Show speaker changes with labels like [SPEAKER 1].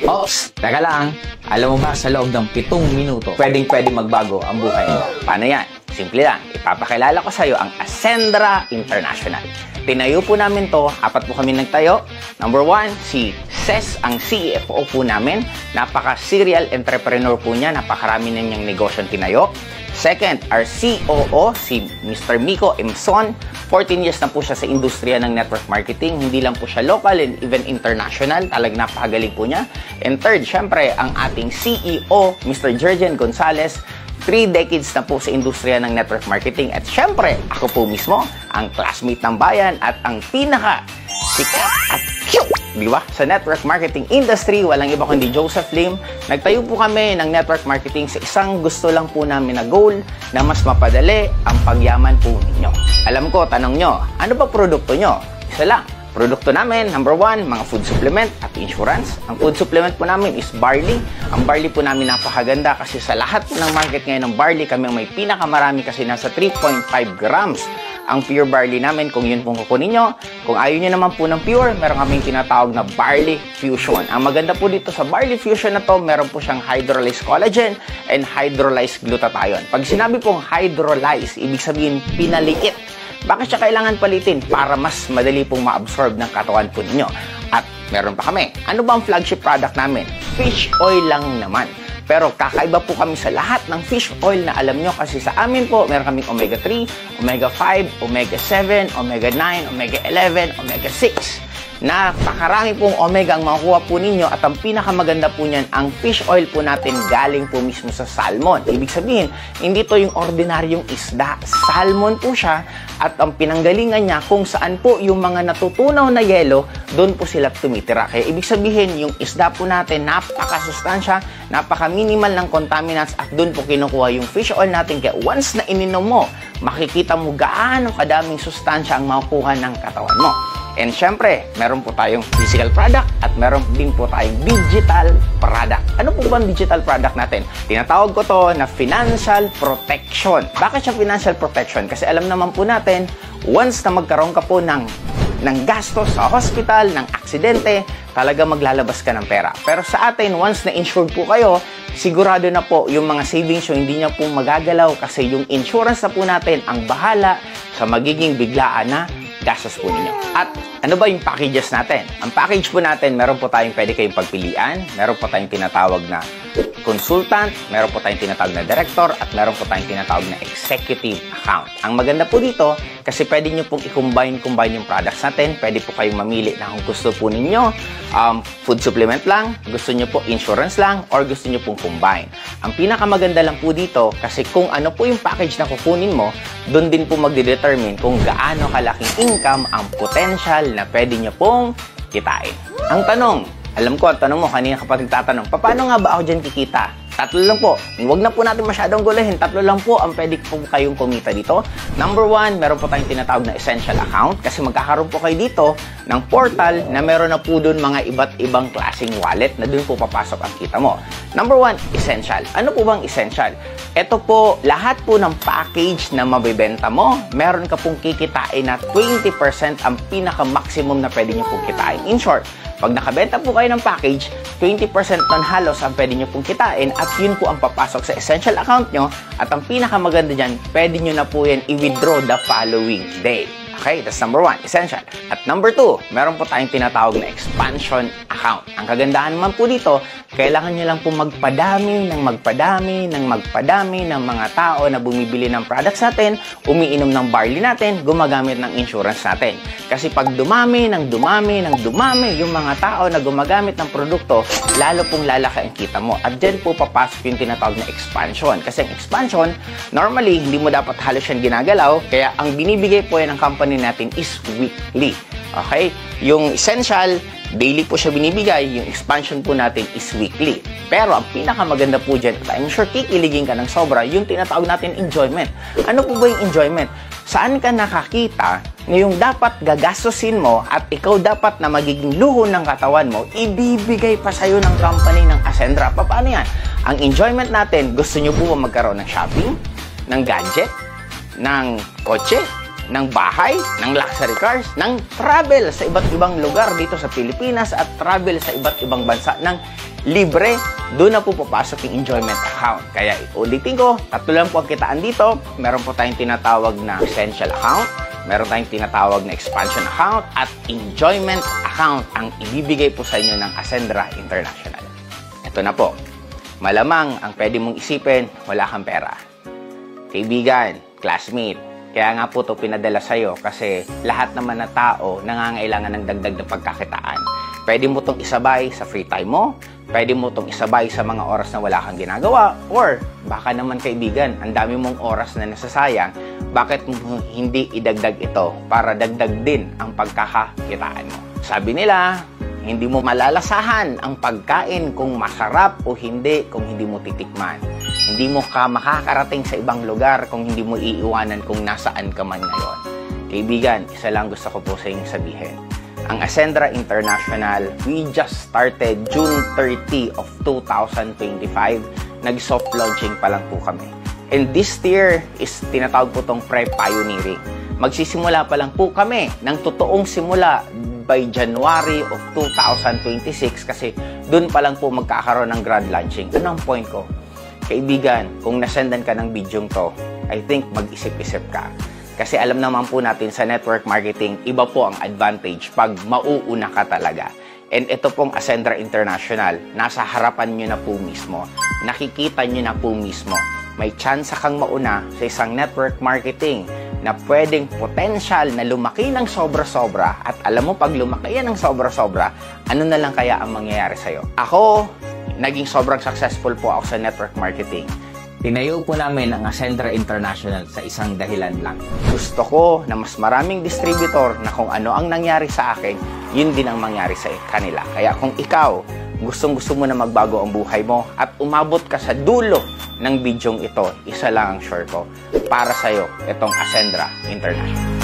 [SPEAKER 1] Ops, teka lang. Alam mo ba, sa loob ng 7 minuto, pwedeng magbago ang buhay mo. Paano yan? Simple lang. Ipapakilala ko sa iyo ang Ascendra International. Tinayo po namin to, 4 po kami nagtayo. Number 1, si Ces, ang CFO po namin. Napaka-serial entrepreneur po niya. Napakarami na niyang negosyong tinayo. Second, our COO, si Mr. Miko Emson. 14 years na po siya sa industriya ng network marketing. Hindi lang po siya local and even international. Talagang napakagaling po niya. And third, syempre, ang ating CEO, Mr. Jergen Gonzalez. 3 decades na po sa industriya ng network marketing. At syempre, ako po mismo, ang classmate ng bayan at ang pinaka-sikat at cute, di ba? Sa network marketing industry, walang iba kundi Joseph Lim. Nagtayo po kami ng network marketing sa isang gusto lang po namin na goal na mas mapadali ang pagyaman po ninyo. Alam ko, tanong nyo, ano ba produkto nyo? Isa lang. Produkto namin, number 1, mga food supplement at insurance. Ang food supplement po namin is barley. Ang barley po namin napakaganda kasi sa lahat po ng market ngayon ng barley, kami ang may pinakamarami kasi nasa 3.5 grams. Ang pure barley namin, kung yun pong kukunin nyo. Kung ayaw nyo naman po ng pure, meron kaming tinatawag na barley fusion. Ang maganda po dito sa barley fusion na to, meron po siyang hydrolyzed collagen and hydrolyzed glutathione. Pag sinabi pong hydrolyzed, ibig sabihin pinaliit. Bakit siya kailangan palitin? Para mas madali pong ma-absorb ng katawan po ninyo. At meron pa kami. Ano ba ang flagship product namin? Fish oil lang naman. Pero kakaiba po kami sa lahat ng fish oil na alam nyo kasi sa amin po, meron kaming omega-3, omega-5, omega-7, omega-9, omega-11, omega-6. Napakarami pong omega ang makukuha po ninyo at ang pinakamaganda po niyan, ang fish oil po natin galing po mismo sa salmon. Ibig sabihin, hindi to yung ordinaryong isda. Salmon po siya at ang pinanggalingan niya kung saan po yung mga natutunaw na yelo, doon po sila tumitira. Kaya ibig sabihin, yung isda po natin, napakasustansya, napaka-minimal ng contaminants at doon po kinukuha yung fish oil natin. Kaya once na ininom mo, makikita mo gaano kadaming sustansya ang makukuha ng katawan mo. And syempre, meron po tayong physical product at meron din po tayong digital product. Ano po ba ang digital product natin? Tinatawag ko to na financial protection. Bakit siya financial protection? Kasi alam naman po natin, once na magkaroon ka po ng gastos sa hospital, ng aksidente, talaga maglalabas ka ng pera. Pero sa atin, once na insured po kayo, sigurado na po yung mga savings yung hindi niya po magagalaw kasi yung insurance na po natin ang bahala sa magiging biglaan na gastos po ninyo. At ano ba yung packages natin? Ang package po natin, meron po tayong pwede kayong pagpilian, meron po tayong tinatawag na consultant, meron po tayong tinatawag na director, at meron po tayong tinatawag na executive account. Ang maganda po dito, kasi pwede nyo pong i-combine yung products natin. Pwede po kayong mamili na kung gusto po ninyo food supplement lang, gusto nyo po insurance lang, or gusto nyo pong combine. Ang pinakamaganda lang po dito, kasi kung ano po yung package na kukunin mo, doon din po magdedetermine kung gaano kalaking income ang potential na pwede nyo pong kitain. Ang tanong, alam ko, ang tanong mo, kanina kapag nagtatanong, paano nga ba ako dyan kikita? 3 lang po. Huwag na po natin masyadong gulahin. 3 lang po ang pwede po kayong kumita dito. Number 1, meron po tayong tinatawag na essential account kasi magkakaroon po kayo dito ng portal na meron na po doon mga iba't ibang klaseng wallet na doon po papasok ang kita mo. Number 1, essential. Ano po bang essential? Ito po, lahat po ng package na mabibenta mo, meron ka pong kikitain na 20% ang pinaka-maximum na pwede nyo pong kitain. In short, pag nakabenta po kayo ng package, 20% nun halos ang pwede nyo pong kitain at yun po ang papasok sa essential account nyo at ang pinakamaganda dyan, pwede nyo na po yan i-withdraw the following day. Okay, that's number 1, essential. At number 2, meron po tayong tinatawag na expansion account. Ang kagandahan naman po dito, kailangan nyo lang po magpadami ng mga tao na bumibili ng products natin, umiinom ng barley natin, gumagamit ng insurance natin. Kasi pag dumami yung mga tao na gumagamit ng produkto, lalo pong lalaki ang kita mo. At dyan po papasok yung tinatawag na expansion. Kasi ang expansion, normally, hindi mo dapat halos yan ginagalaw, kaya ang binibigay po yan ng company natin is weekly. Okay? Yung essential, daily po siya binibigay. Yung expansion po natin is weekly. Pero ang pinakamaganda po dyan, at I'm sure kikiligin ka ng sobra, yung tinatawag natin enjoyment. Ano po ba yung enjoyment? Saan ka nakakita na yung dapat gagastusin mo at ikaw dapat na magiging luho ng katawan mo, ibibigay pa sa'yo ng company ng Ascendra. Paano yan? Ang enjoyment natin, gusto nyo po magkaroon ng shopping, ng gadget, ng kotse, ng bahay, ng luxury cars, ng travel sa iba't ibang lugar dito sa Pilipinas at travel sa iba't ibang bansa ng libre. Doon na po papasok yung enjoyment account. Kaya ulitin ko, tatlo lang po ang kitaan dito. Meron po tayong tinatawag na essential account, meron tayong tinatawag na expansion account, at enjoyment account ang ibibigay po sa inyo ng Ascendra International. Ito na po. Malamang ang pwede mong isipin, wala kang pera. Kaibigan, classmate, kaya nga po ito pinadala sa'yo kasi lahat naman na tao nangangailangan ng dagdag na pagkakitaan. Pwede mo itong isabay sa free time mo, pwede mo itong isabay sa mga oras na wala kang ginagawa, or baka naman kaibigan, ang dami mong oras na nasasayang, bakit mo hindi idagdag ito para dagdag din ang pagkakakitaan mo? Sabi nila, hindi mo malalasahan ang pagkain kung masarap o hindi kung hindi mo titikman. Hindi mo ka makakarating sa ibang lugar kung hindi mo iiwanan kung nasaan ka man ngayon. Kaibigan, isa lang gusto ko po sa inyong sabihin. Ang Ascendra International, we just started June 30 of 2025. Nag-soft launching pa lang po kami. And this tier is tinatawag po itong pre-pioneering. Magsisimula pa lang po kami ng totoong simula by January of 2026 kasi dun pa lang po magkakaroon ng grand launching. Ano ang point ko? Kaibigan, kung nasendan ka ng bidyong to, I think mag-isip-isip ka. Kasi alam naman po natin sa network marketing, iba po ang advantage pag mauuna ka talaga. And ito pong Ascendra International, nasa harapan nyo na po mismo. Nakikita nyo na po mismo. May chance kang mauna sa isang network marketing na pwedeng potential na lumaki ng sobra-sobra. At alam mo, pag lumaki yan ng sobra-sobra, ano na lang kaya ang mangyayari sa'yo? Ako, naging sobrang successful po ako sa network marketing. Tinayo po namin ang Ascendra International sa isang dahilan lang. Gusto ko na mas maraming distributor na kung ano ang nangyari sa akin, yun din ang mangyari sa kanila. Kaya kung ikaw, gustong-gusto mo na magbago ang buhay mo at umabot ka sa dulo ng bidyong ito, isa lang ang sure ko. Para sa'yo, itong Ascendra International.